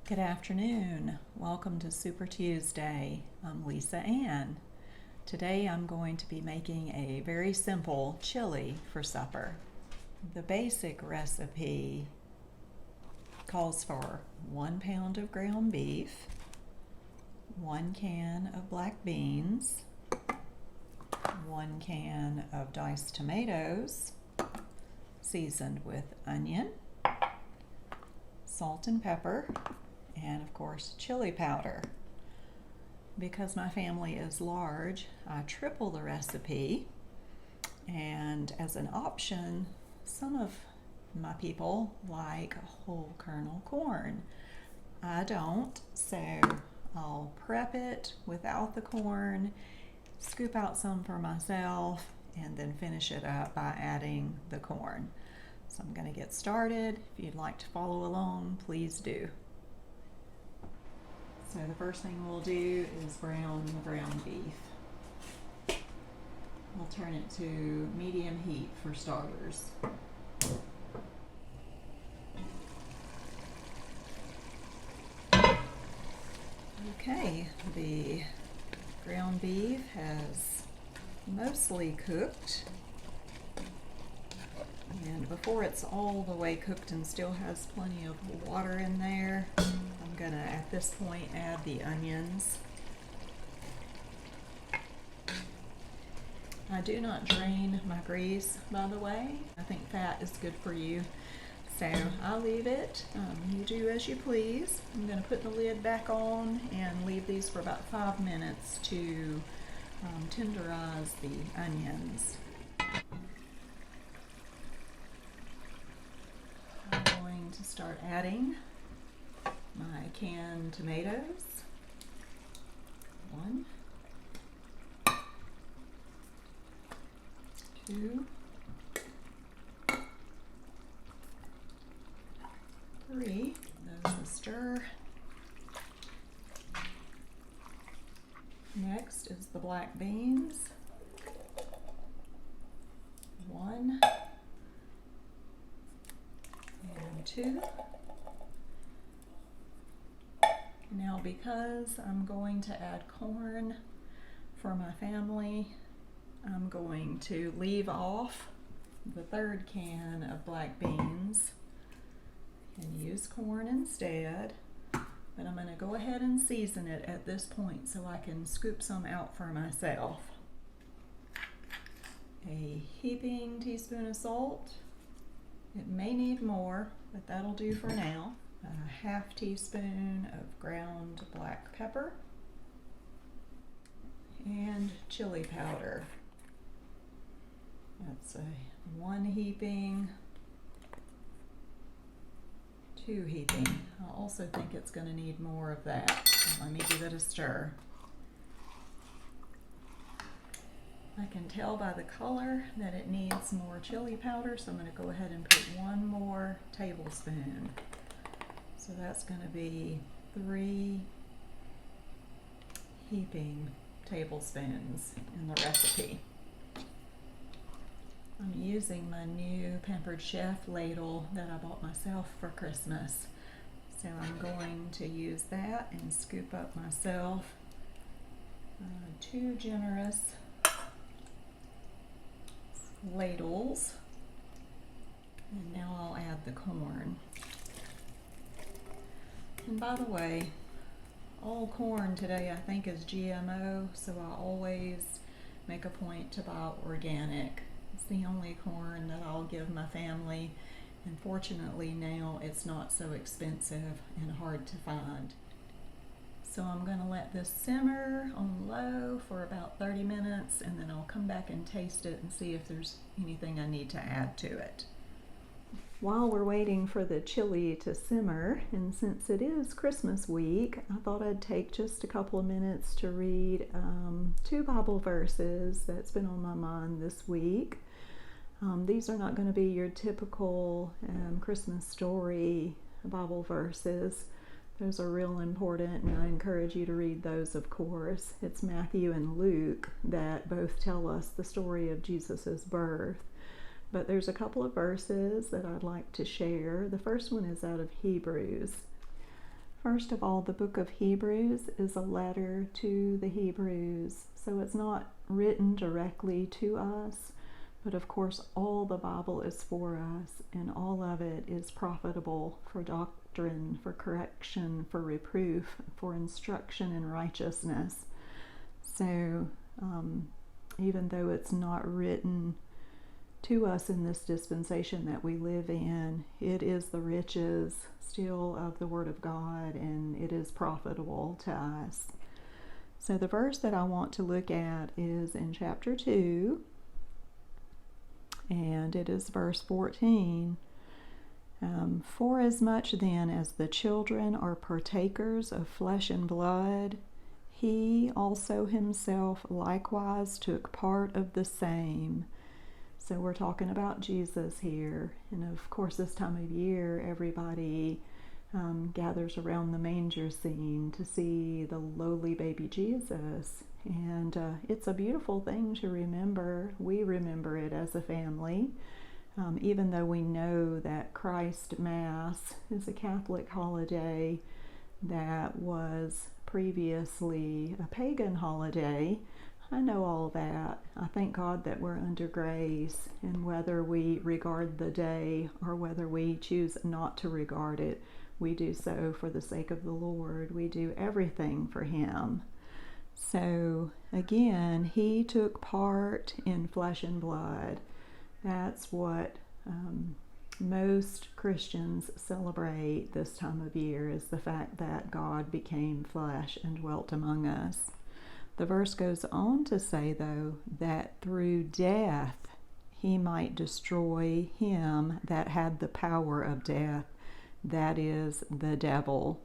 Good afternoon. Welcome to Super Tuesday. I'm Lisa Ann. Today I'm going to be making a very simple chili for supper. The basic recipe calls for 1 pound of ground beef, 1 can of black beans, 1 can of diced tomatoes, seasoned with onion, salt and pepper, and of course chili powder. Because my family is large, I triple the recipe, and as an option, some of my people like whole kernel corn. I don't, so I'll prep it without the corn, scoop out some for myself, and then finish it up by adding the corn. So I'm going to get started. If you'd like to follow along, please do. So the first thing we'll do is brown the ground beef. We'll turn it to medium heat for starters. Okay, the ground beef has mostly cooked. And before it's all the way cooked and still has plenty of water in there, I'm gonna at this point add the onions. I do not drain my grease, by the way. I think fat is good for you, so I'll leave it. You do as you please. I'm gonna put the lid back on and leave these for about 5 minutes to tenderize the onions. To start adding my canned tomatoes. 1, 2, 3. Those will stir. Next is the black beans. 1 and 2. Now, because I'm going to add corn for my family, I'm going to leave off the 3rd can of black beans and use corn instead. But I'm going to go ahead and season it at this point so I can scoop some out for myself. A heaping teaspoon of salt. It may need more, but that'll do for now. A 1/2 teaspoon of ground black pepper and chili powder. That's a 1 heaping, 2 heaping. I also think it's going to need more of that. So let me give it a stir. I can tell by the color that it needs more chili powder, so I'm going to go ahead and put 1 more tablespoon. So that's going to be 3 heaping tablespoons in the recipe. I'm using my new Pampered Chef ladle that I bought myself for Christmas. So I'm going to use that and scoop up myself 2 generous ladles, and now I'll add the corn. And by the way, all corn today I think is GMO, so I always make a point to buy organic. It's the only corn that I'll give my family, and fortunately now it's not so expensive and hard to find. So I'm going to let this simmer on low for about 30 minutes, and then I'll come back and taste it and see if there's anything I need to add to it. While we're waiting for the chili to simmer, and since it is Christmas week, I thought I'd take just a couple of minutes to read 2 Bible verses that's been on my mind this week. These are not going to be your typical Christmas story Bible verses. Those are real important, and I encourage you to read those, of course. It's Matthew and Luke that both tell us the story of Jesus' birth. But there's a couple of verses that I'd like to share. The first one is out of Hebrews. First of all, the book of Hebrews is a letter to the Hebrews, so it's not written directly to us, but of course all the Bible is for us, and all of it is profitable for doctrine, for correction, for reproof, for instruction in righteousness. So even though it's not written to us in this dispensation that we live in, it is the riches still of the Word of God, and it is profitable to us. So the verse that I want to look at is in chapter 2, and it is verse 14. Forasmuch then as the children are partakers of flesh and blood, he also himself likewise took part of the same. So we're talking about Jesus here. And of course, this time of year, everybody gathers around the manger scene to see the lowly baby Jesus. And it's a beautiful thing to remember. We remember it as a family. Even though we know that Christ Mass is a Catholic holiday that was previously a pagan holiday, I know all that. I thank God that we're under grace, and whether we regard the day or whether we choose not to regard it, we do so for the sake of the Lord. We do everything for Him. So again, He took part in flesh and blood. That's what most Christians celebrate this time of year, is the fact that God became flesh and dwelt among us. The verse goes on to say, though, that through death he might destroy him that had the power of death, that is, the devil,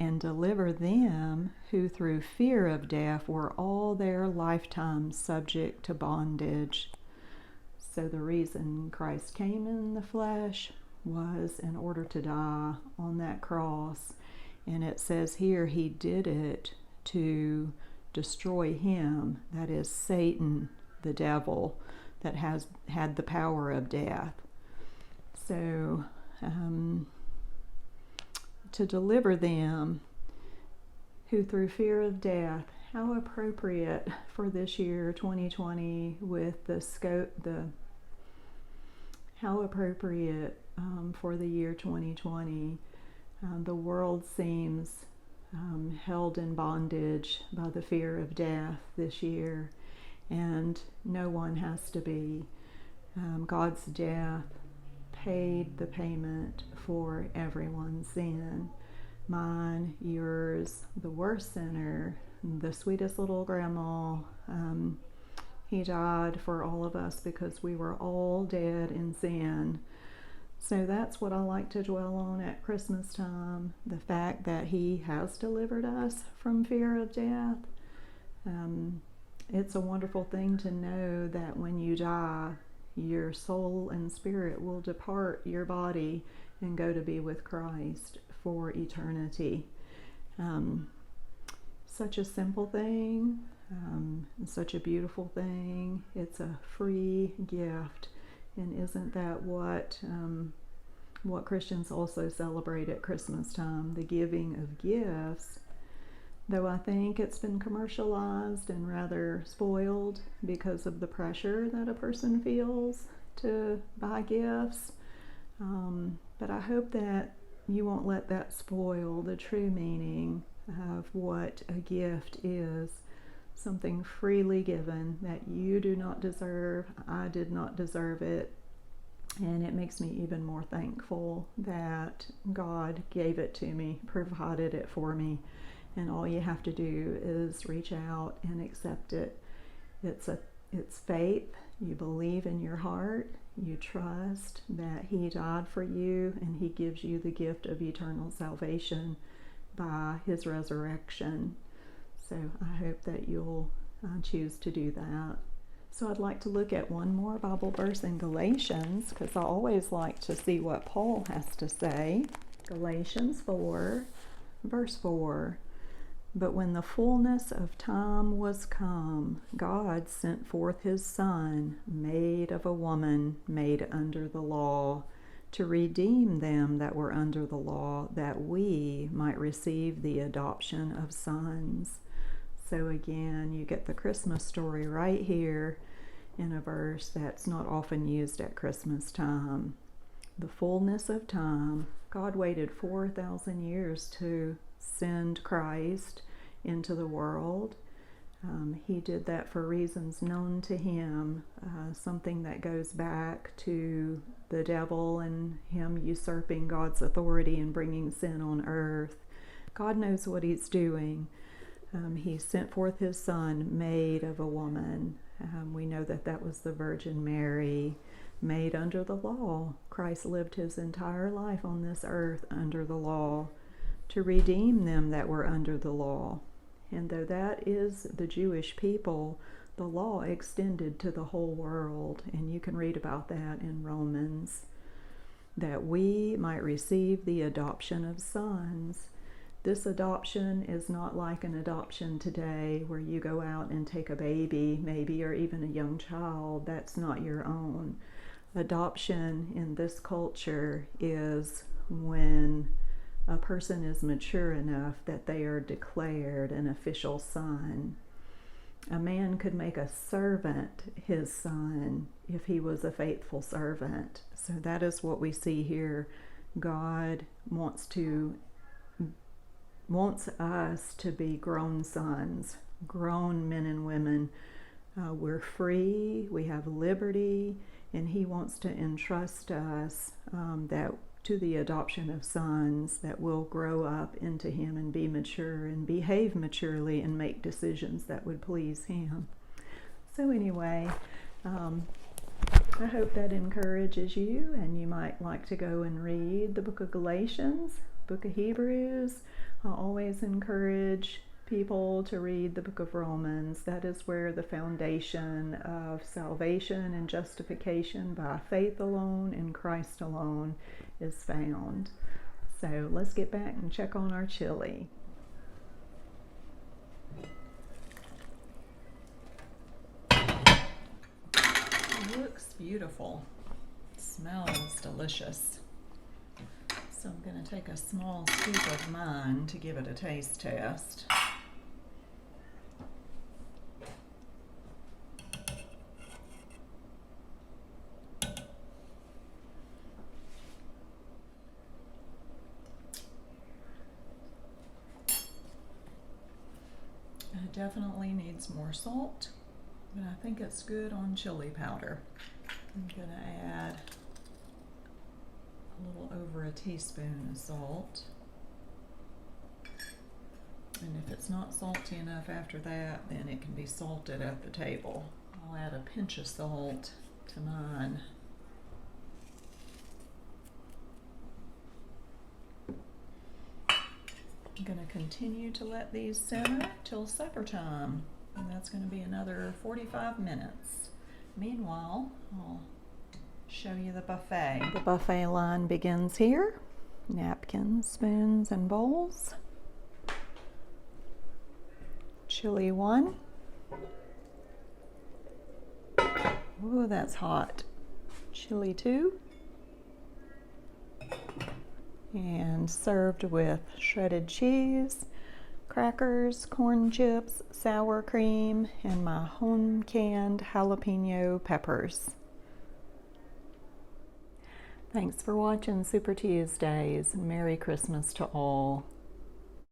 and deliver them who through fear of death were all their lifetime subject to bondage. So the reason Christ came in the flesh was in order to die on that cross. And it says here he did it to destroy him, that is Satan, the devil, that has had the power of death. So to deliver them who through fear of death, how appropriate for this year 2020 with the scope, how appropriate for the year 2020. The world seems held in bondage by the fear of death this year, and no one has to be. God's death paid the payment for everyone's sin. Mine, yours, the worst sinner, the sweetest little grandma. He died for all of us because we were all dead in sin. So that's what I like to dwell on at Christmas time, the fact that He has delivered us from fear of death. It's a wonderful thing to know that when you die, your soul and spirit will depart your body and go to be with Christ for eternity. Such a simple thing, such a beautiful thing. It's a free gift. And isn't that what Christians also celebrate at Christmas time, the giving of gifts? Though I think it's been commercialized and rather spoiled because of the pressure that a person feels to buy gifts. But I hope that you won't let that spoil the true meaning of what a gift is. Something freely given that you do not deserve. I did not deserve it. And it makes me even more thankful that God gave it to me, provided it for me. And all you have to do is reach out and accept it. It's faith. You believe in your heart. You trust that He died for you, and He gives you the gift of eternal salvation by His resurrection. So I hope that you'll choose to do that. So I'd like to look at one more Bible verse in Galatians, because I always like to see what Paul has to say. Galatians 4, verse 4. But when the fullness of time was come, God sent forth His Son, made of a woman, made under the law, to redeem them that were under the law, that we might receive the adoption of sons. So again, you get the Christmas story right here in a verse that's not often used at Christmas time. The fullness of time. God waited 4,000 years to send Christ into the world. He did that for reasons known to him, something that goes back to the devil and him usurping God's authority and bringing sin on earth. God knows what he's doing. He sent forth his son, made of a woman. We know that that was the Virgin Mary, made under the law. Christ lived his entire life on this earth under the law to redeem them that were under the law. And though that is the Jewish people, the law extended to the whole world. And you can read about that in Romans, that we might receive the adoption of sons. This adoption is not like an adoption today where you go out and take a baby, maybe, or even a young child that's not your own. Adoption in this culture is when a person is mature enough that they are declared an official son. A man could make a servant his son if he was a faithful servant. So that is what we see here. God wants us to be grown sons, grown men and women. We're free, we have liberty, and he wants to entrust us to the adoption of sons that will grow up into him and be mature and behave maturely and make decisions that would please him. So anyway, I hope that encourages you, and you might like to go and read the book of Galatians, book of Hebrews. I always encourage people to read the book of Romans. That is where the foundation of salvation and justification by faith alone in Christ alone is found. So let's get back and check on our chili. It looks beautiful. It smells delicious. So I'm going to take a small scoop of mine to give it a taste test. It definitely needs more salt, but I think it's good on chili powder. I'm going to add a little over a teaspoon of salt. And if it's not salty enough after that, then it can be salted at the table. I'll add a pinch of salt to mine. I'm going to continue to let these simmer till supper time, and that's going to be another 45 minutes. Meanwhile, I'll show you the buffet. The buffet line begins here. Napkins, spoons, and bowls. Chili 1. Ooh, that's hot. Chili 2. And served with shredded cheese, crackers, corn chips, sour cream, and my home canned jalapeno peppers. Thanks for watching Super Tuesdays. Merry Christmas to all.